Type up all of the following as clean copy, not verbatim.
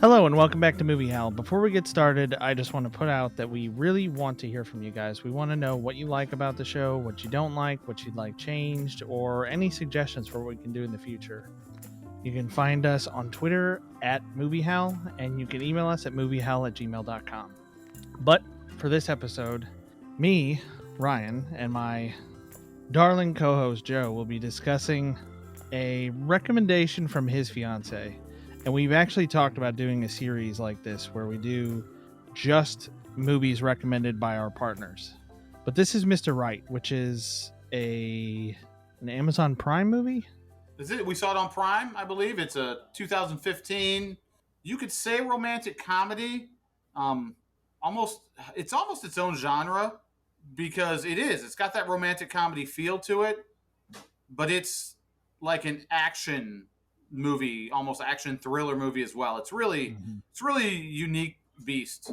Hello and welcome back to Movie Hell. Before we get started, I just want to put out that we really want to hear from you guys. We want to know what you like about the show, what you don't like, what you'd like changed, or any suggestions for what we can do in the future. You can find us on Twitter at MovieHell, and you can email us at moviehell@gmail.com. But for this episode, me, Ryan, and my darling co-host Joe will be discussing a recommendation from his fiance. And we've actually talked about doing a series like this where we do just movies recommended by our partners. But this is Mr. Right, which is an Amazon Prime movie. Is it? We saw it on Prime, I believe. It's a 2015. You could say romantic comedy. Um, it's almost its own genre because it is. It's got that romantic comedy feel to it, but it's like an action movie, almost action thriller movie as well. It's really unique beast,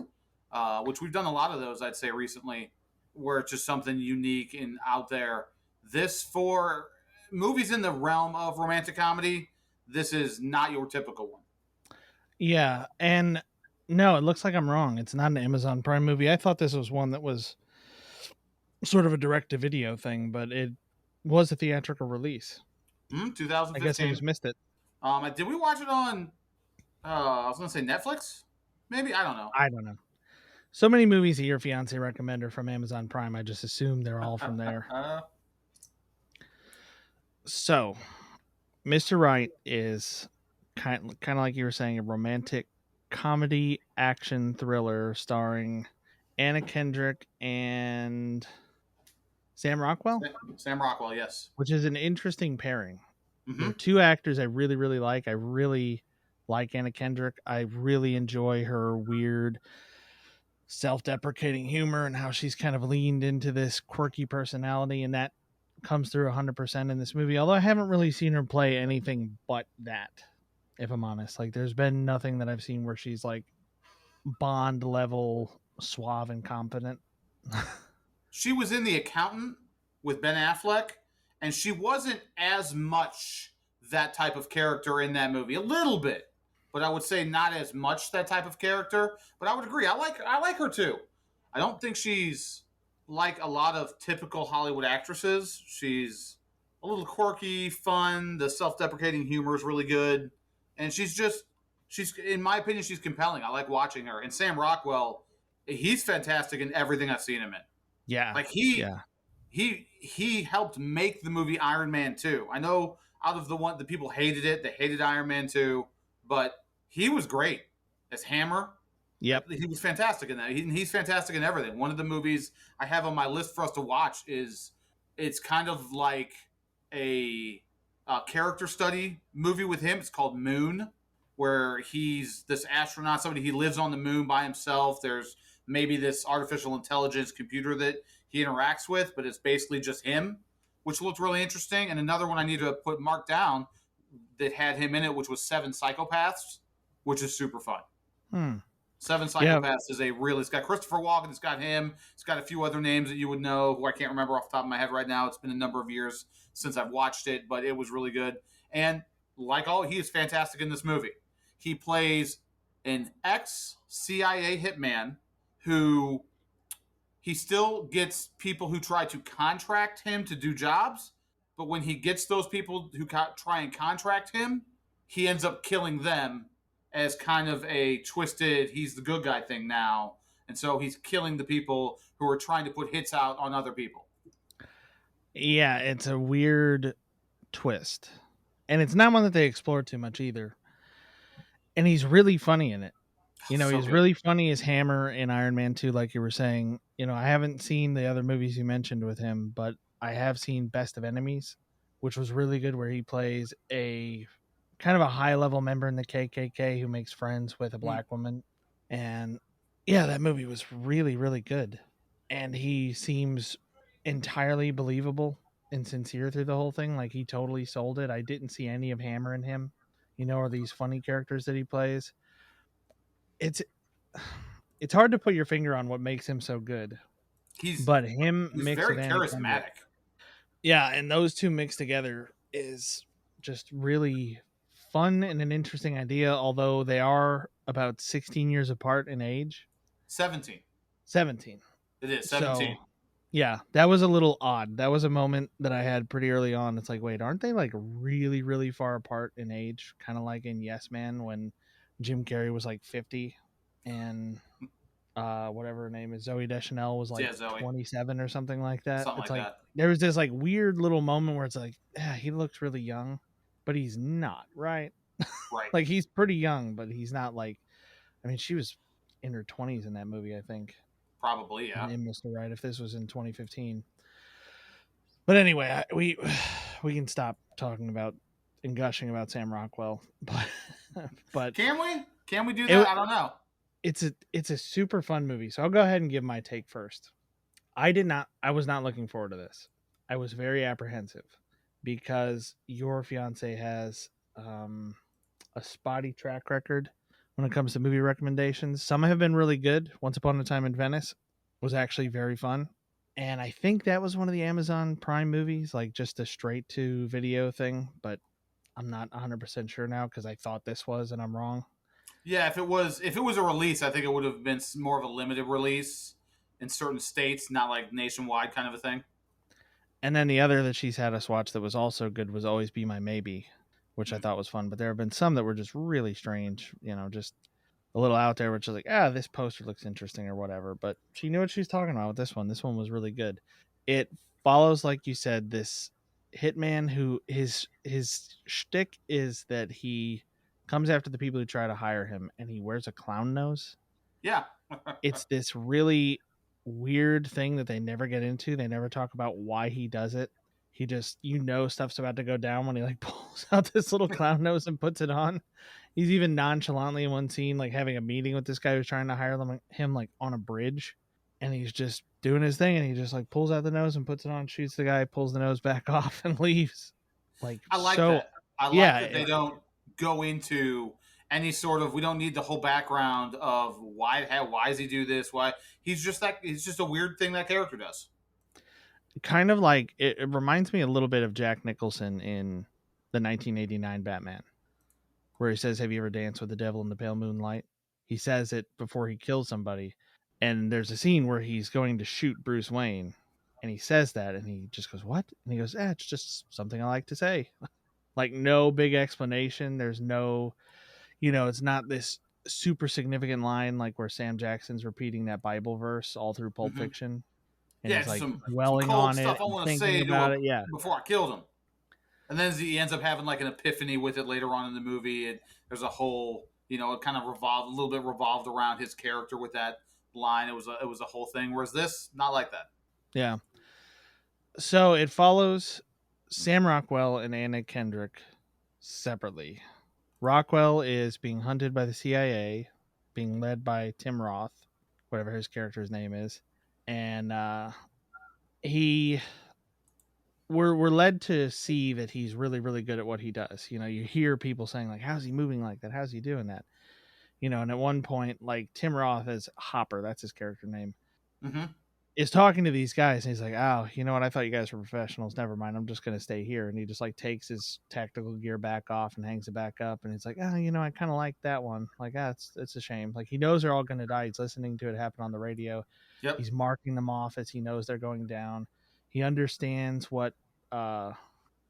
which we've done a lot of those. I'd say recently, where it's just something unique and out there. This for movies in the realm of romantic comedy, this is not your typical one. Yeah, and no, it looks like I'm wrong. It's not an Amazon Prime movie. I thought this was one that was sort of a direct-to-video thing, but it was a theatrical release. I guess I 2015. just missed it. Did we watch it on? I was going to say Netflix. Maybe I don't I don't know. So many movies that your fiance recommend are from Amazon Prime. I just assume they're all from there. know. So, Mr. Right is kind of like you were saying, a romantic comedy action thriller starring Anna Kendrick and Sam Rockwell, Sam Rockwell, yes. which is an interesting pairing. They're Mm-hmm. two actors I really, really like. I really like Anna Kendrick. I really enjoy her weird self-deprecating humor and how she's kind of leaned into this quirky personality, and that comes through 100% in this movie, although I haven't really seen her play anything but that, if I'm honest. Like, there's been nothing that I've seen where she's like Bond level suave and competent. She was in The Accountant with Ben Affleck, and she wasn't as much that type of character in that movie. A little bit, but I would say not as much that type of character. But I would agree. I like her too. I don't think she's like a lot of typical Hollywood actresses. She's a little quirky, fun. The self-deprecating humor is really good, and she's in my opinion she's compelling. I like watching her. And Sam Rockwell, he's fantastic in everything I've seen him in. Yeah. Like he Yeah. he helped make the movie Iron Man 2. I know out of the people hated it, they hated Iron Man 2, but he was great as Hammer. Yep. He was fantastic in that. He's fantastic in everything. One of the movies I have on my list for us to watch is it's kind of like a character study movie with him. It's called Moon, where he's this astronaut, somebody he lives on the moon by himself. There's maybe this artificial intelligence computer that he interacts with, but it's basically just him, which looked really interesting. And another one I need to put marked down that had him in it, which was Seven Psychopaths, which is super fun. Hmm. Seven Yeah. Psychopaths is it's got Christopher Walken, it's got him, it's got a few other names that you would know who I can't remember off the top of my head right now. It's been a number of years since I've watched it, but it was really good. And he is fantastic in this movie. He plays an ex CIA hitman who he still gets people who try to contract him to do jobs, but when he gets those people who try and contract him, he ends up killing them as kind of a twisted, he's the good guy thing now. And so he's killing the people who are trying to put hits out on other people. Yeah, it's a weird twist. And it's not one that they explore too much either. And he's really funny in it. So He's good. really funny as Hammer in Iron Man 2, like you were saying. I haven't seen the other movies you mentioned with him, but I have seen Best of Enemies, which was really good, where he plays a kind of a high level member in the KKK who makes friends with a Mm. black woman. And yeah, that movie was really, really good. And he seems entirely believable and sincere through the whole thing. Like, he totally sold it. I didn't see any of Hammer in him, or these funny characters that he plays. It's it's hard to put your finger on what makes him so good, He's but him he's mixed very with Anna Kendrick, charismatic. yeah, and those two mixed together is just really fun and an interesting idea. Although they are about 16 years apart in age. 17. 17. It is So 17. yeah, that was a little odd. That was a moment that I had pretty early on. It's like, wait, aren't they like really, really far apart in age? Kind of like in Yes Man when Jim Carrey was like 50 and whatever her name is, Zoe Deschanel was like Yeah, Zoe. 27 or something like that. Something It's like like that. there was this like weird little moment where it's like, he looks really young, but he's not, right? Right. Like he's pretty young, but he's not like, I mean, she was in her 20s in that movie, I think, Probably, yeah. in Mr. Right, if this was in 2015. But anyway, we can stop talking about and gushing about Sam Rockwell, but but Can we? Can we do that? it, I don't know. it's a super fun movie. So I'll go ahead and give my take first. I was not looking forward to this. I was very apprehensive because your fiance has a spotty track record when it comes to movie recommendations. Some have been really good. Once Upon a Time in Venice was actually very fun. And I think that was one of the Amazon Prime movies, like just a straight to video thing, but I'm not 100% sure now because I thought this was and I'm wrong. Yeah, if it was a release, I think it would have been more of a limited release in certain states, not like nationwide kind of a thing. And then the other that she's had us watch that was also good was Always Be My Maybe, which I Mm. thought was fun. But there have been some that were just really strange, just a little out there, which is like, this poster looks interesting or whatever. But she knew what she was talking about with this one. This one was really good. It follows, like you said, this hitman who his shtick is that he comes after the people who try to hire him, and he wears a clown nose. Yeah. It's this really weird thing that they never get into. They never talk about why he does it. He just, stuff's about to go down when he like pulls out this little clown nose and puts it on. He's even nonchalantly in one scene like having a meeting with this guy who's trying to hire him like on a bridge, and he's just doing his thing, and he just like pulls out the nose and puts it on, shoots the guy, pulls the nose back off, and leaves. Like I like so, that. I like that yeah, they don't go into any sort of. We don't need the whole background of why does he do this? Why he's just that. It's just a weird thing that character does. kind of like it reminds me a little bit of Jack Nicholson in the 1989 Batman, where he says, "Have you ever danced with the devil in the pale moonlight?" He says it before he kills somebody, and there's a scene where he's going to shoot Bruce Wayne, and he says that, and he just goes, "What?" And he goes, "It's just something I like to say." Like no big explanation. There's no, it's not this super significant line like where Sam Jackson's repeating that Bible verse all through Pulp Hmm. Fiction, and Yeah, he's just like some dwelling cold on it stuff I and want to thinking say to about him it. Yeah, before I killed him. And then he ends up having like an epiphany with it later on in the movie. And there's a whole, it kind of revolved a little bit revolved around his character with that line. It was a whole thing. Whereas this, not like that. yeah. So it follows Sam Rockwell and Anna Kendrick separately. Rockwell is being hunted by the CIA, being led by Tim Roth, whatever his character's name is, and he we're led to see that he's really really good at what he does. You hear people saying like, "How's he moving like that? How's he doing that?" And at one point, like Tim Roth as Hopper, that's his character name, Hmm. is talking to these guys and he's like, "Oh, you know what? I thought you guys were professionals. Never mind. I'm just going to stay here." And he just like takes his tactical gear back off and hangs it back up. And he's like, "Oh, I kind of like that one. Like, it's a shame. Like, he knows they're all going to die. He's listening to it happen on the radio. Yep. He's marking them off as he knows they're going down. He understands uh,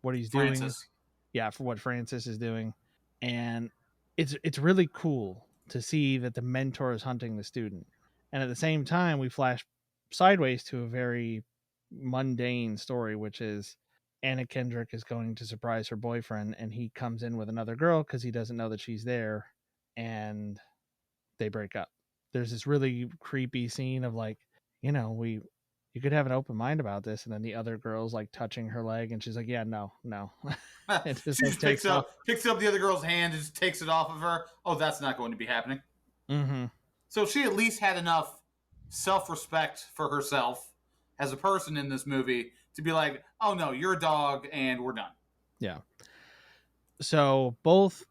what he's doing. Francis. Yeah, for what Francis is doing. And it's really cool to see that the mentor is hunting the student. And at the same time, we flash sideways to a very mundane story, which is Anna Kendrick is going to surprise her boyfriend, and he comes in with another girl because he doesn't know that she's there, and they break up. There's this really creepy scene of like, we you could have an open mind about this, and then the other girl's like touching her leg, and she's like, "Yeah, no, no," and just She like just picks takes off. up picks up the other girl's hand and just takes it off of her. Oh, that's not going to be happening. Mm-hmm. So she at least had enough self-respect for herself as a person in this movie to be like, "Oh no, you're a dog, and we're done." Yeah. So both,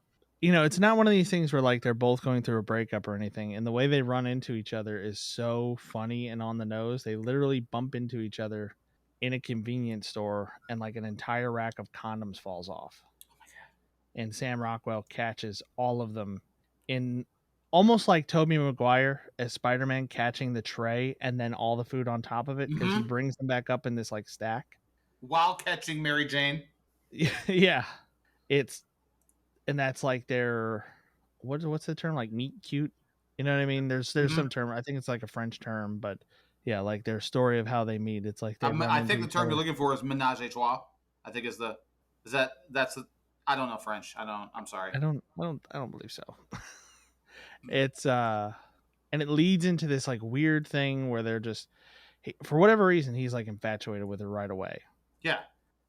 it's not one of these things where like they're both going through a breakup or anything, and the way they run into each other is so funny and on the nose. They literally bump into each other in a convenience store, and like an entire rack of condoms falls off, and Sam Rockwell catches all of them in almost like Tobey Maguire as Spider-Man catching the tray and then all the food on top of it because he Mm-hmm. brings them back up in this like stack. While catching Mary Jane. Yeah, it's and that's like their what's the term, like meet cute. You know what I mean? There's Mm-hmm. some term. I think it's like a French term, but yeah, like their story of how they meet. It's like they run I into think the each term you're other. looking for is menage a trois. I think is that's the, I don't know French. I'm sorry. I don't believe so. It's and it leads into this like weird thing where they're just for whatever reason he's like infatuated with her right away. Yeah.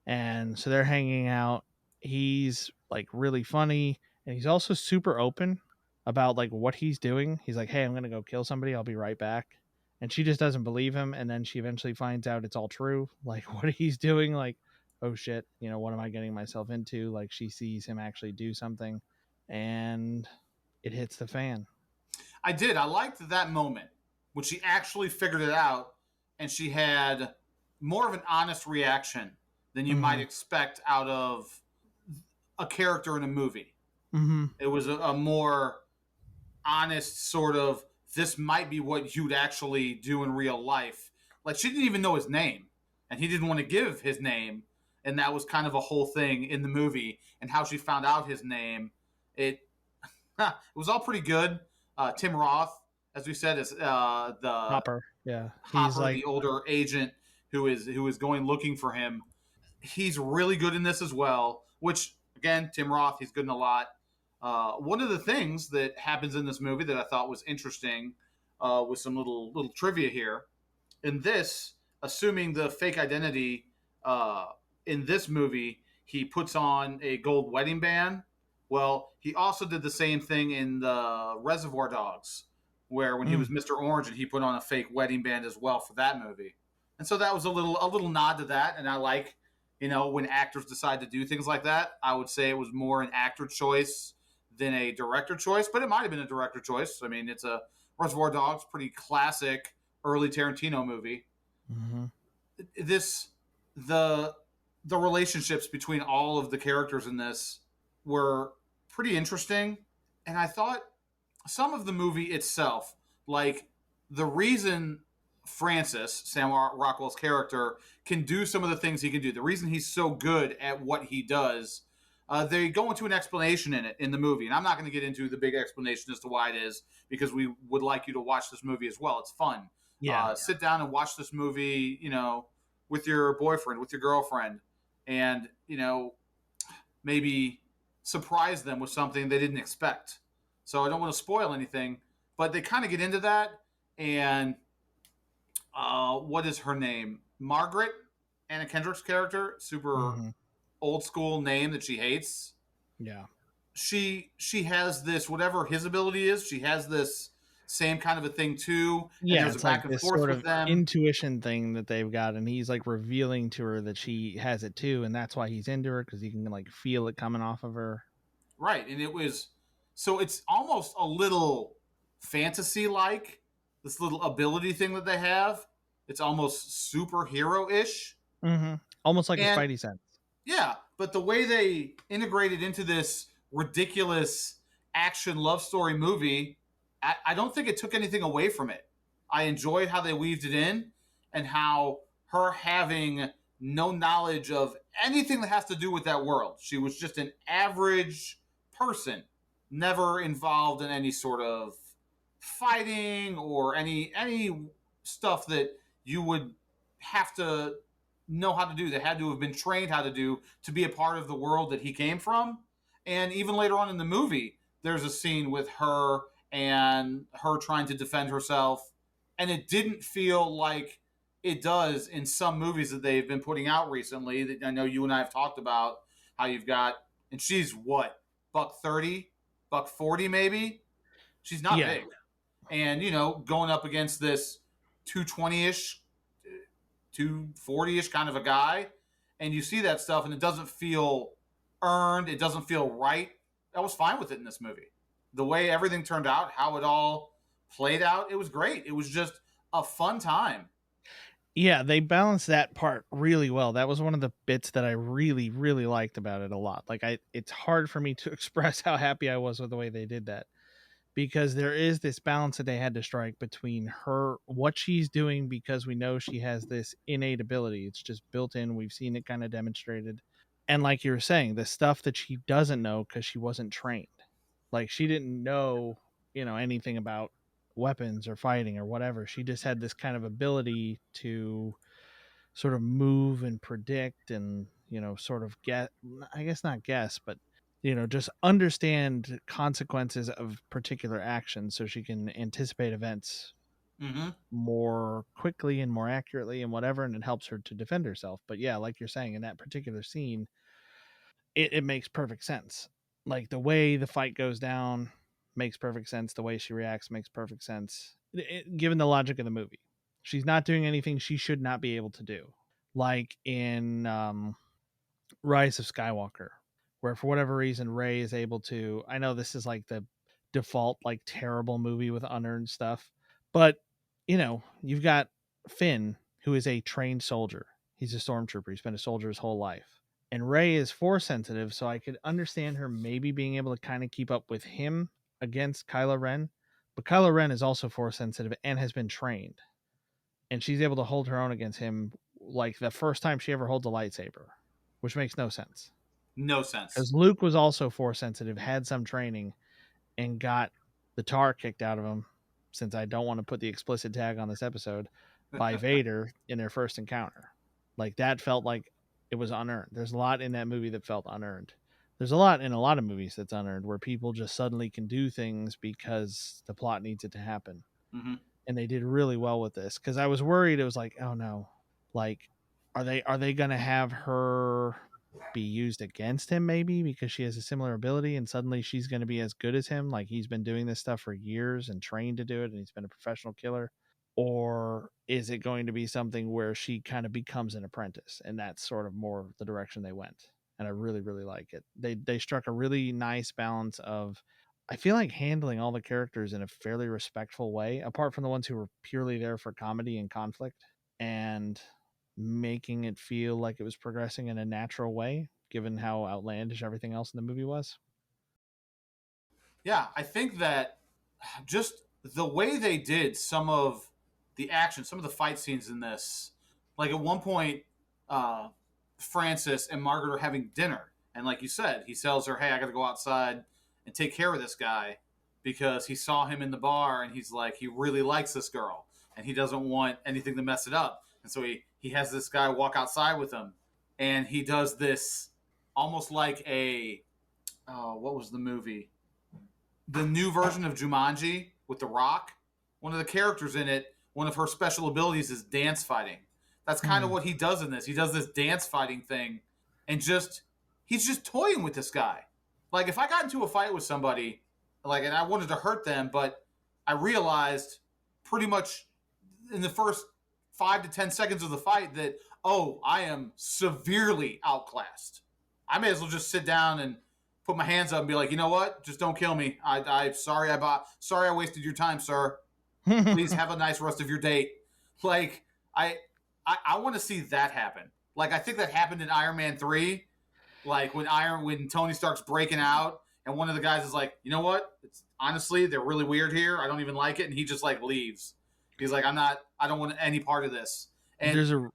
And so they're hanging out. He's like really funny and he's also super open about like what he's doing. He's like, "Hey, I'm going to go kill somebody. I'll be right back." And she just doesn't believe him, and then she eventually finds out it's all true, like what he's doing, like, "Oh shit, what am I getting myself into?" Like she sees him actually do something and it hits the fan. I did. I liked that moment when she actually figured it out and she had more of an honest reaction than you might Mhm. expect out of a character in a movie. Mhm. It was a more honest sort of, this might be what you'd actually do in real life. Like, she didn't even know his name and he didn't want to give his name. And that was kind of a whole thing in the movie, and how she found out his name. It it was all pretty good. Tim Roth, as we said, is the Hopper. Yeah. He's Hopper, like the older agent who is going looking for him. He's really good in this as well. Which, again, Tim Roth, he's good in a lot. One of the things that happens in this movie that I thought was interesting, with some little trivia here, in this, assuming the fake identity, uh, in this movie, he puts on a gold wedding band. Well, he also did the same thing in the Reservoir Dogs, where when he mm, was Mr. Orange, and he put on a fake wedding band as well for that movie. And so that was a little nod to that. And I like, when actors decide to do things like that. I would say it was more an actor choice than a director choice, but it might have been a director choice. I mean, it's a Reservoir Dogs, pretty classic early Tarantino movie. mhm. This the the relationships between all of the characters in this were pretty interesting, and I thought some of the movie itself, like the reason Francis, Sam Rockwell's character, can do some of the things he can do, the reason he's so good at what he does, they go into an explanation in it in the movie. And I'm not going to get into the big explanation as to why it is, because we would like you to watch this movie as well. It's fun. Yeah. Sit down and watch this movie, with your boyfriend, with your girlfriend, and, maybe surprise them with something they didn't expect. So I don't want to spoil anything, but they kind of get into that. And what is her name? Margaret, Anna Kendrick's character, super Mhm. old school name that she hates. Yeah. She has this, whatever his ability is. She has this same kind of a thing too, and Yeah, there's a it's like back and this forth sort with of them. intuition thing that they've got, and he's like revealing to her that she has it too, and that's why he's into her because he can like feel it coming off of her. Right. And so it's almost a little fantasy like, this little ability thing that they have. It's almost superhero ish. Almost like a And Spidey sense. yeah, but the way they integrated into this ridiculous action love story movie, I don't think it took anything away from it. I enjoyed how they weaved it in, and how her having no knowledge of anything that has to do with that world. She was just an average person, never involved in any sort of fighting or any stuff that you would have to know how to do, that had to have been trained how to do to be a part of the world that he came from. And even later on in the movie, there's a scene with her and her trying to defend herself. And it didn't feel like it does in some movies that they've been putting out recently, that I know you and I have talked about, how you've got, and she's what, buck 30, buck 40 maybe? She's not Yeah. big. And, going up against this 220-ish, 240-ish kind of a guy, and you see that stuff and it doesn't feel earned, it doesn't feel right. I was fine with it in this movie. The way everything turned out, how it all played out, it was great. It was just a fun time. Yeah, they balanced that part really well. That was one of the bits that I really, really liked about it a lot. Like it's hard for me to express how happy I was with the way they did that. because there is this balance that they had to strike between her, what she's doing, because we know she has this innate ability. It's just built in. We've seen it kind of demonstrated. And like you were saying, the stuff that she doesn't know because she wasn't trained. Like she didn't know, anything about weapons or fighting or whatever. She just had this kind of ability to sort of move and predict and, sort of get, I guess not guess, but just understand consequences of particular actions so she can anticipate events Mm-hmm. more quickly and more accurately and whatever, and it helps her to defend herself. But yeah, like you're saying, in that particular scene, it makes perfect sense. Like the way the fight goes down makes perfect sense. The way she reacts makes perfect sense, given the logic of the movie. She's not doing anything she should not be able to do, like in Rise of Skywalker, where for whatever reason Rey is able to. I know this is like the default, like terrible movie with unearned stuff, but you've got Finn, who is a trained soldier. He's a stormtrooper. He's been a soldier his whole life. And Rey is force sensitive, so I could understand her maybe being able to kind of keep up with him against Kylo Ren. But Kylo Ren is also force sensitive and has been trained. And she's able to hold her own against him like the first time she ever holds a lightsaber, which makes no sense. No sense. Because Luke was also force sensitive, had some training, and got the tar kicked out of him, since I don't want to put the explicit tag on this episode, by Vader in their first encounter. Like that felt like it was unearned. There's a lot in that movie that felt unearned. There's a lot in a lot of movies that's unearned, where people just suddenly can do things because the plot needs it to happen. Mm-hmm. And they did really well with this, because I was worried. It was like, oh no, like are they gonna have her be used against him, maybe because she has a similar ability, and suddenly she's going to be as good as him, like he's been doing this stuff for years and trained to do it, and he's been a professional killer? Or is it going to be something where she kind of becomes an apprentice? And that's sort of more the direction they went, and I really really like it. They struck a really nice balance of, I feel like, handling all the characters in a fairly respectful way, apart from the ones who were purely there for comedy and conflict, and making it feel like it was progressing in a natural way, given how outlandish everything else in the movie was. Yeah, I think that just the way they did some of the action, some of the fight scenes in this, like at one point, uh, Francis and Margaret are having dinner, and like you said, he tells her, "Hey, I got to go outside and take care of this guy because he saw him in the bar, and he's like, he really likes this girl, and he doesn't want anything to mess it up." And so he has this guy walk outside with him, and he does this almost like a what was the movie? The new version of Jumanji with The Rock. One of the characters in it, one of her special abilities is dance fighting. That's kind of Hmm. what he does in this. He does this dance fighting thing, and he's just toying with this guy. Like if I got into a fight with somebody, like and I wanted to hurt them, but I realized pretty much in the first 5 to 10 seconds of the fight that, oh, I am severely outclassed. I may as well just sit down and put my hands up and be like, you know what? Just don't kill me. I sorry I wasted your time, sir. Please have a nice rest of your date. Like I I want to see that happen. Like I think that happened in Iron Man 3. Like when Tony Stark's breaking out and one of the guys is like, you know what? It's honestly they're really weird here. I don't even like it, and he just like leaves. He's like, I don't want any part of this. And there's a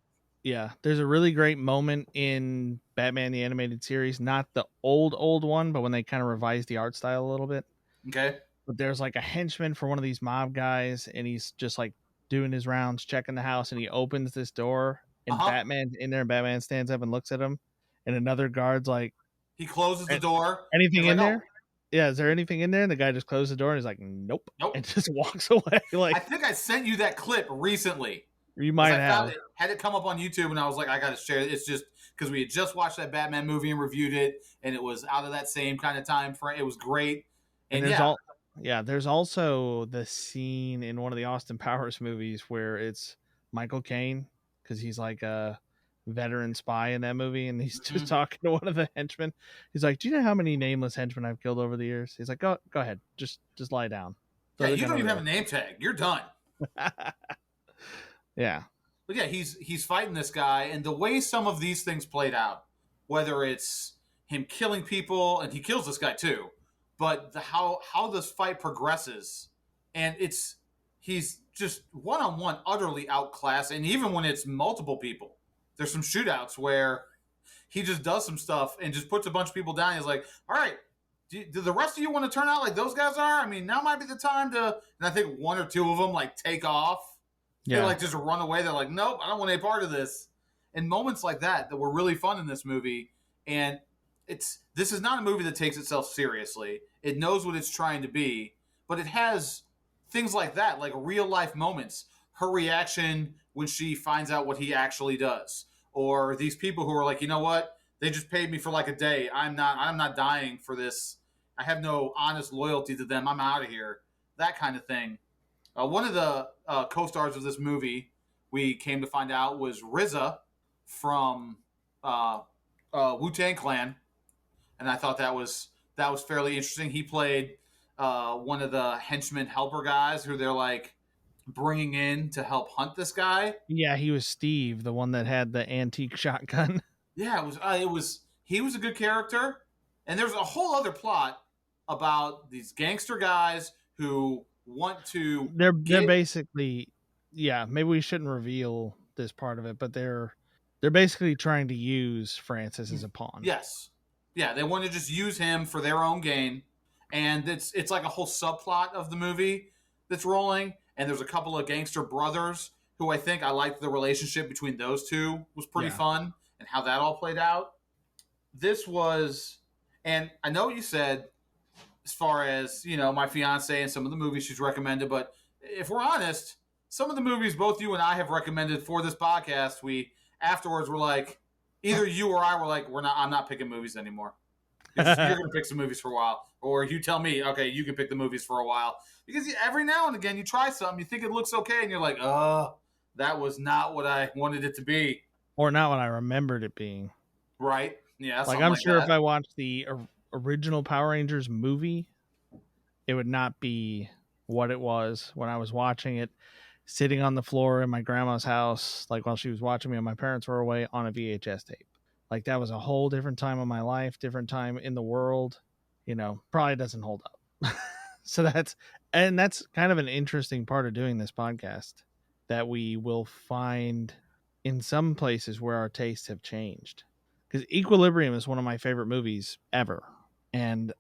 there's a really great moment in Batman the Animated Series, not the old one, but when they kind of revised the art style a little bit. okay, But there's like a henchman for one of these mob guys, and he's just like doing his rounds, checking the house, and he opens this door, and huh. Batman's in there, and Batman stands up and looks at him, and another guard's like, He closes the door. anything He's like, in oh, there? Yeah, is there anything in there? And the guy just closed the door and he's like, nope, nope. and just walks away. I Like, think I sent you that clip recently you because might I found have. it had it come up on YouTube, and I was like, I got to share it. It's just because we had just watched that Batman movie and reviewed it, and it was out of that same kind of time frame. It was great, And and yeah, there's also the scene in one of the Austin Powers movies where it's Michael Caine, because he's like a veteran spy in that movie, and he's just mhm. talking to one of the henchmen. He's like, "Do you know how many nameless henchmen I've killed over the years?" He's like, "Go ahead, just lie down, Yeah, throw the you gun don't over even have a there." name tag. You're done. Yeah. But yeah, he's fighting this guy, and the way some of these things played out, whether it's him killing people, and he kills this guy too, but how this fight progresses, and he's just one on one utterly outclassed, and even when it's multiple people, there's some shootouts where he just does some stuff and just puts a bunch of people down. He's like, all right, do the rest of you want to turn out like those guys are? I mean, now might be the time to. And I think one or two of them like take off. They Yeah. like just run away. They're like, nope, I don't want any part of this. And moments like that were really fun in this movie. And this is not a movie that takes itself seriously. It knows what it's trying to be, but it has things like that, like real life moments. Her reaction when she finds out what he actually does, or these people who are like, you know what, they just paid me for like a day. I'm not dying for this. I have no honest loyalty to them. I'm out of here. That kind of thing. One of the co-stars of this movie, we came to find out, was RZA from uh, Wu Tang Clan, and I thought that was fairly interesting. He played one of the henchmen helper guys who they're like bringing in to help hunt this guy. Yeah, he was Steve, the one that had the antique shotgun. Yeah, it was he was a good character, and there's a whole other plot about these gangster guys who want to They're get. basically, yeah, maybe we shouldn't reveal this part of it, but they're basically trying to use Francis as a pawn. Yes. Yeah, they want to just use him for their own gain. And it's like a whole subplot of the movie that's rolling. And there's a couple of gangster brothers who I liked the relationship between those two was pretty Yeah. fun and how that all played out. This was, and I know you said as far as, my fiance and some of the movies she's recommended, but if we're honest, some of the movies both you and I have recommended for this podcast, we afterwards were like, either you or I were like, I'm not picking movies anymore. You're going to pick some movies for a while, or you tell me, okay, you can pick the movies for a while, because every now and again you try something, you think it looks okay, and you're like, that was not what I wanted it to be. Or not what I remembered it being. Right? Yeah, Like, something I'm like sure if that. I watched the original Power Rangers movie, it would not be what it was when I was watching it, sitting on the floor in my grandma's house, like while she was watching me and my parents were away, on a VHS tape. Like, that was a whole different time of my life, different time in the world. Probably doesn't hold up. So that's kind of an interesting part of doing this podcast, that we will find in some places where our tastes have changed. Because Equilibrium is one of my favorite movies ever. And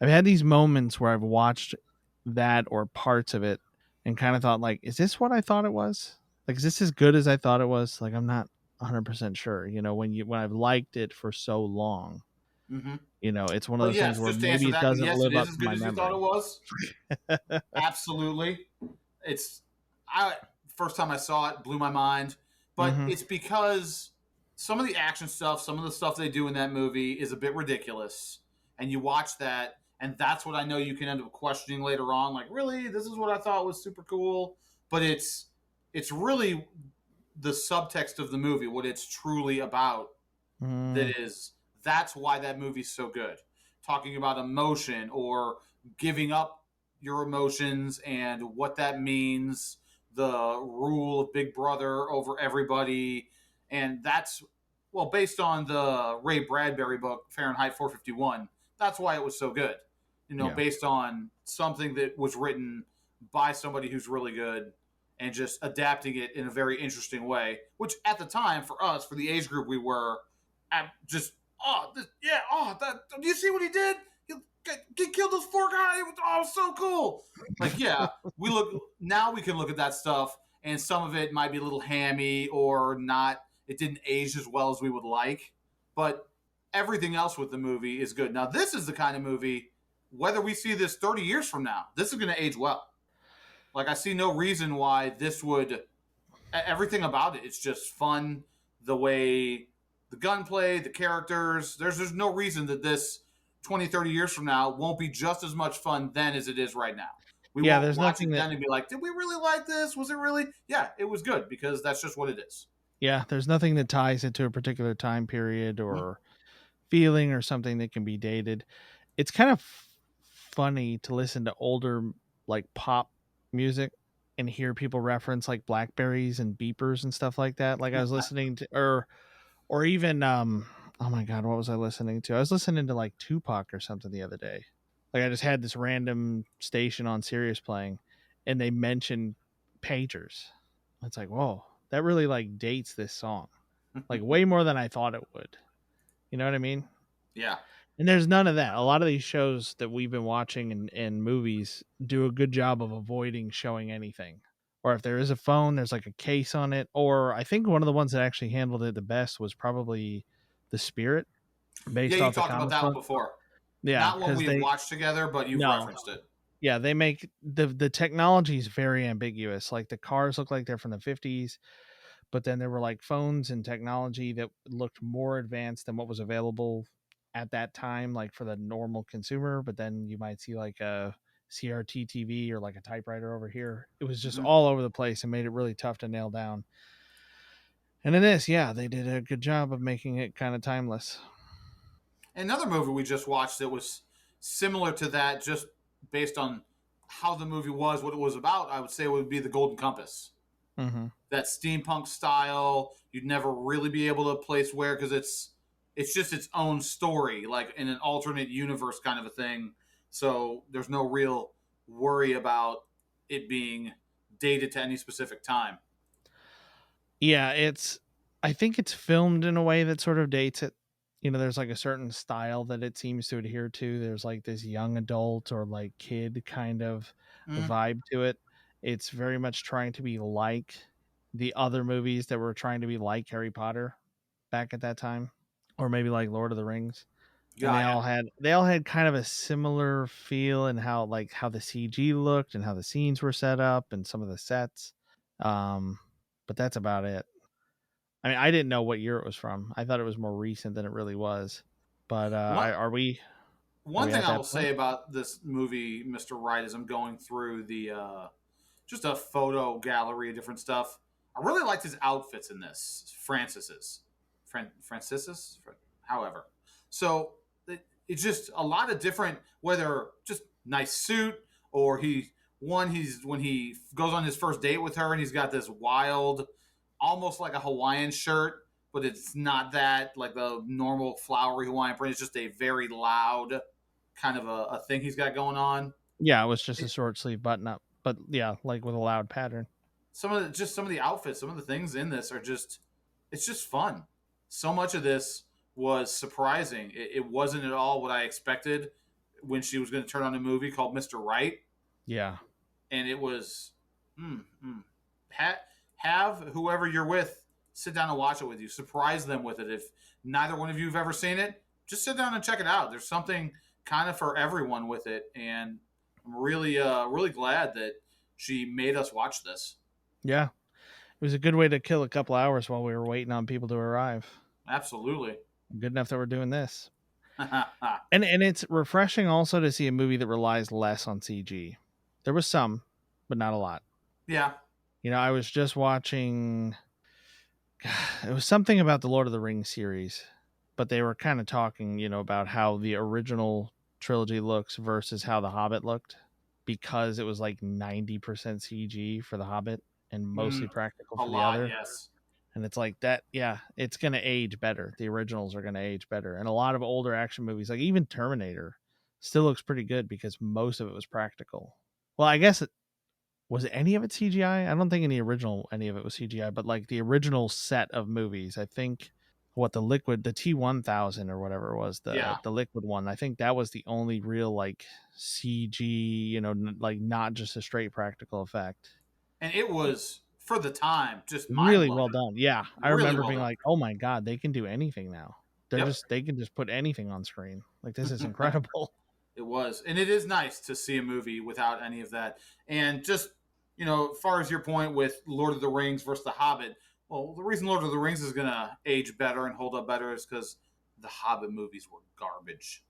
I've had these moments where I've watched that or parts of it and kind of thought, like, is this what I thought it was? Like, is this as good as I thought it was? Like, I'm not 100% sure. When I've liked it for so long, Mm-hmm. it's one of But those things yes, where just to answer maybe it that, doesn't yes, it live is up as to good my as you thought it memory. was. Absolutely. It's I first time I saw it blew my mind, but Hmm. it's because some of the action stuff, some of the stuff they do in that movie is a bit ridiculous, and you watch that, and that's what I know you can end up questioning later on, like, really, this is what I thought was super cool, but it's really the subtext of the movie, what it's truly about, Mm, that's why that movie's so good. Talking about emotion or giving up your emotions and what that means, the rule of Big Brother over everybody, and that's based on the Ray Bradbury book Fahrenheit 451. That's why it was so good. yeah. Based on something that was written by somebody who's really good and just adapting it in a very interesting way, which at the time for us, for the age group we were, just do you see what he did? He killed those four guys. It was so cool. Like, yeah, we can look at that stuff, and some of it might be a little hammy or not. It didn't age as well as we would like, but everything else with the movie is good. Now, this is the kind of movie, whether we see this 30 years from now, this is going to age well. Like, I see no reason why this would. Everything about it, it's just fun. The way the gunplay, the characters, there's no reason that this 20, 30 years from now won't be just as much fun then as it is right now. We Yeah, won't there's watch nothing it that then and be like, did we really like this? Was it really? Yeah, it was good, because that's just what it is. yeah, there's nothing that ties it to a particular time period Mhm. or feeling or something that can be dated. It's kind of funny to listen to older, like, pop music and hear people reference like Blackberries and beepers and stuff like that. Like, I was listening to, or even Oh my god, what was I listening to? I was listening to like Tupac or something the other day. Like I just had this random station on Sirius playing, and they mentioned pagers. It's like, whoa, that really like dates this song, like way more than I thought it would. You know what I mean? Yeah. And there's none of that. A lot of these shows that we've been watching and movies do a good job of avoiding showing anything. Or if there is a phone, there's like a case on it. Or I think one of the ones that actually handled it the best was probably The Spirit, Yeah, based you off the talked about comic that one book. before. Yeah, Not one because we've they watched together, but you've no, referenced it. yeah, they make the technology is very ambiguous. Like the cars look like they're from the 50s, but then there were like phones and technology that looked more advanced than what was available at that time, like for the normal consumer. But then you might see like a CRT TV or like a typewriter over here. It was just Hmm. all over the place and made it really tough to nail down. And in this, yeah, they did a good job of making it kind of timeless. Another movie we just watched that was similar to that, just based on how the movie was, what it was about, I would say it would be The Golden Compass. Hmm. That steampunk style, you'd never really be able to place where because it's just its own story, like in an alternate universe kind of a thing. So there's no real worry about it being dated to any specific time. Yeah, I think it's filmed in a way that sort of dates it. You know, there's like a certain style that it seems to adhere to. There's like this young adult or like kid kind of Mm, vibe to it. It's very much trying to be like the other movies that were trying to be like Harry Potter back at that time, or maybe like Lord of the Rings. And yeah, yeah. they all had kind of a similar feel in how the CG looked and how the scenes were set up and some of the sets. Um, but that's about it. I mean, I didn't know what year it was from. I thought it was more recent than it really was. But One are one we thing at I that will point? say about this movie, Mr. Right, as I'm going through the just a photo gallery of different stuff. I really liked his outfits in this. Francis's, however. So it's just a lot of different, whether just nice suit or he's when he goes on his first date with her and he's got this wild, almost like a Hawaiian shirt, but it's not that like the normal flowery Hawaiian print. It's just a very loud kind of a thing he's got going on. Yeah, it was just a It, short sleeve button up. But yeah, like with a loud pattern. some of the outfits, some of the things in this are just it's just fun. So much of this was surprising. It wasn't at all what I expected when she was going to turn on a movie called Mr. Right, Yeah. and it was mm, mm. Have whoever you're with sit down and watch it with you. Surprise them with it. If neither one of you have ever seen it, just sit down and check it out. There's something kind of for everyone with it, and I'm really glad that she made us watch this. Yeah. It was a good way to kill a couple hours while we were waiting on people to arrive. Absolutely. Good enough that we're doing this. And it's refreshing also to see a movie that relies less on CG. There was some, but not a lot. Yeah. You know, I was just watching it was something about the Lord of the Rings series, but they were kind of talking, you know, about how the original trilogy looks versus how the Hobbit looked because it was like 90% CG for the Hobbit and Mm, mostly practical a for the lot, other. yes. And it's like that, yeah, it's going to age better. The originals are going to age better. And a lot of older action movies, like even Terminator, still looks pretty good because most of it was practical. Well, I guess was any of it CGI? I don't think any of it was CGI, but like the original set of movies, I think the T-1000 or whatever it was, Yeah. the liquid one, I think that was the only real like CG, you know, like not just a straight practical effect. And it was for the time just mind Really well blowing. done. Yeah, I Really remember well being done. like, "Oh my god, they can do anything now. Yep. They can just put anything on screen. Like this is incredible." It was. And it is nice to see a movie without any of that. And just, as far as your point with Lord of the Rings versus The Hobbit, well, the reason Lord of the Rings is going to age better and hold up better is because the Hobbit movies were garbage.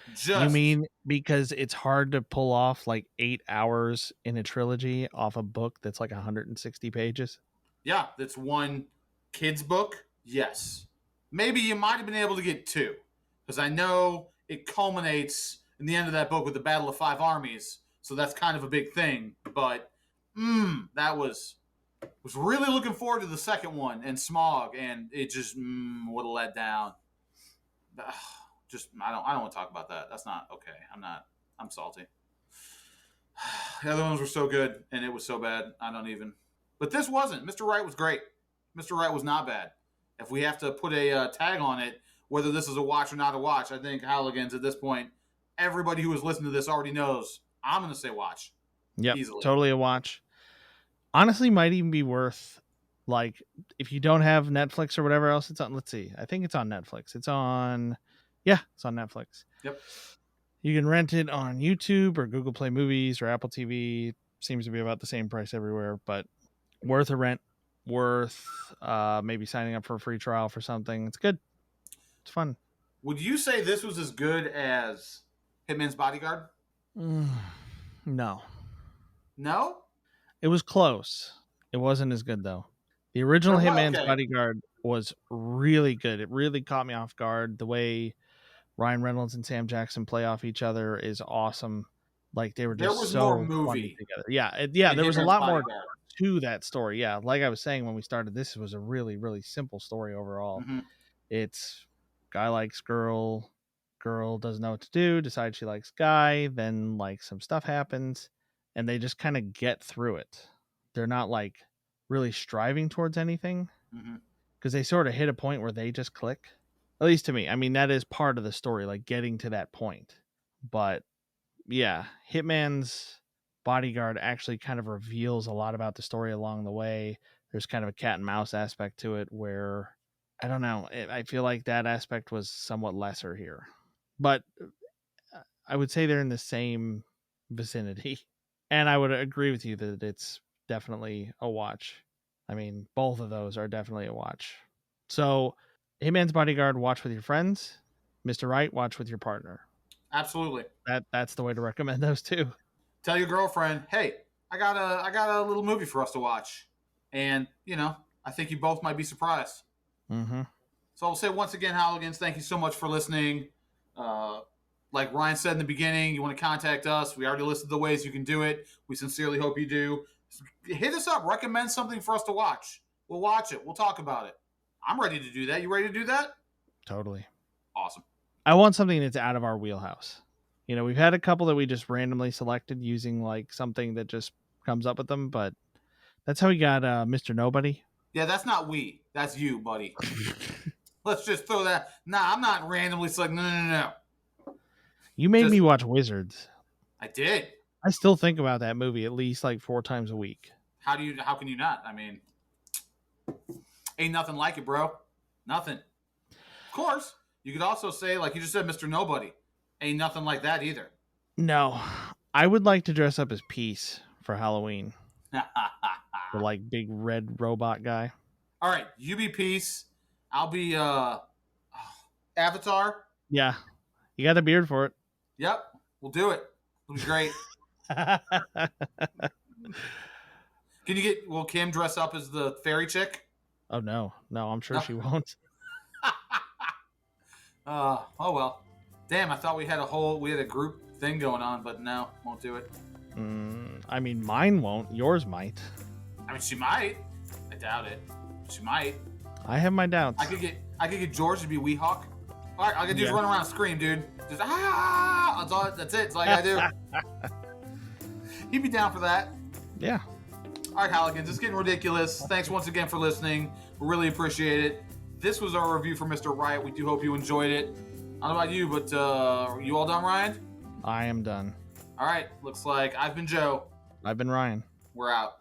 You Just mean because it's hard to pull off like 8 hours in a trilogy off a book that's like 160 pages? Yeah, that's one kid's book. Yes. Maybe you might have been able to get two. Because I know it culminates in the end of that book with the Battle of Five Armies. So that's kind of a big thing. But that was really looking forward to the second one and Smog, and it just would have let down. Just I don't want to talk about that. That's not okay. I'm salty. The other ones were so good, and it was so bad. I don't even. But this wasn't. Mr. Right was great. Mr. Right was not bad. If we have to put a tag on it, whether this is a watch or not a watch, I think Halligan's at this point, everybody who has listened to this already knows. I'm going to say watch. Yep, Easily. totally a watch. Honestly, might even be worth, like, if you don't have Netflix or whatever else it's on. Let's see. I think it's on Netflix. It's on Netflix. Yep. You can rent it on YouTube or Google Play Movies or Apple TV. Seems to be about the same price everywhere, but worth a rent. Worth maybe signing up for a free trial for something. It's good. It's fun. Would you say this was as good as Hitman's Bodyguard? No. No? It was close. It wasn't as good, though. The original Hitman's Bodyguard was really good. It really caught me off guard. The way Ryan Reynolds and Sam Jackson play off each other is awesome. Like, they were just so funny together. Yeah, there was a lot more to that story. Yeah, like I was saying when we started, this was a really, really simple story overall. Mm-hmm. It's guy likes girl doesn't know what to do, decides she likes guy, then like some stuff happens, and they just kind of get through it. They're not like really striving towards anything because they sort of hit a point where they just click. At least to me. I mean, that is part of the story, like getting to that point. But yeah, Hitman's Bodyguard actually kind of reveals a lot about the story along the way. There's kind of a cat and mouse aspect to it where, I don't know, I feel like that aspect was somewhat lesser here. But I would say they're in the same vicinity. And I would agree with you that it's definitely a watch. I mean, both of those are definitely a watch. So, Hitman's Bodyguard, watch with your friends. Mr. Right, watch with your partner. Absolutely. That's the way to recommend those two. Tell your girlfriend, hey, I got a little movie for us to watch, and I think you both might be surprised. Mm-hmm. So I'll say once again, Halligans, thank you so much for listening. Like Ryan said in the beginning, you want to contact us. We already listed the ways you can do it. We sincerely hope you do. Hit us up. Recommend something for us to watch. We'll watch it. We'll talk about it. I'm ready to do that. You ready to do that? Totally. Awesome. I want something that's out of our wheelhouse. We've had a couple that we just randomly selected using like something that just comes up with them, but that's how we got Mr. Nobody. Yeah, that's not we. That's you, buddy. Let's just throw that. Nah, I'm not randomly selecting. No. You made me watch Wizards. I did. I still think about that movie at least like 4 times a week. How can you not? I mean, ain't nothing like it, bro. Nothing. Of course, you could also say, like you just said, Mr. Nobody. Ain't nothing like that either. No, I would like to dress up as Peace for Halloween. The like big red robot guy. All right, you be Peace. I'll be Avatar. Yeah, you got a beard for it. Yep, we'll do it. It'll be great. Will Kim dress up as the fairy chick? Oh no, I'm sure she won't. Oh well. Damn, I thought we had a group thing going on, but no, won't do it. I mean, mine won't. Yours might. I mean, she might. I doubt it. She might. I have my doubts. I could get George to be Weehawk. All right, all I gotta do is run around and scream, dude. Just That's all. That's it. That's all I gotta do. He'd be down for that. Yeah. All right, Halligans, it's getting ridiculous. Thanks once again for listening. We really appreciate it. This was our review for Mr. Riot. We do hope you enjoyed it. I don't know about you, but are you all done, Ryan? I am done. All right. Looks like I've been Joe. I've been Ryan. We're out.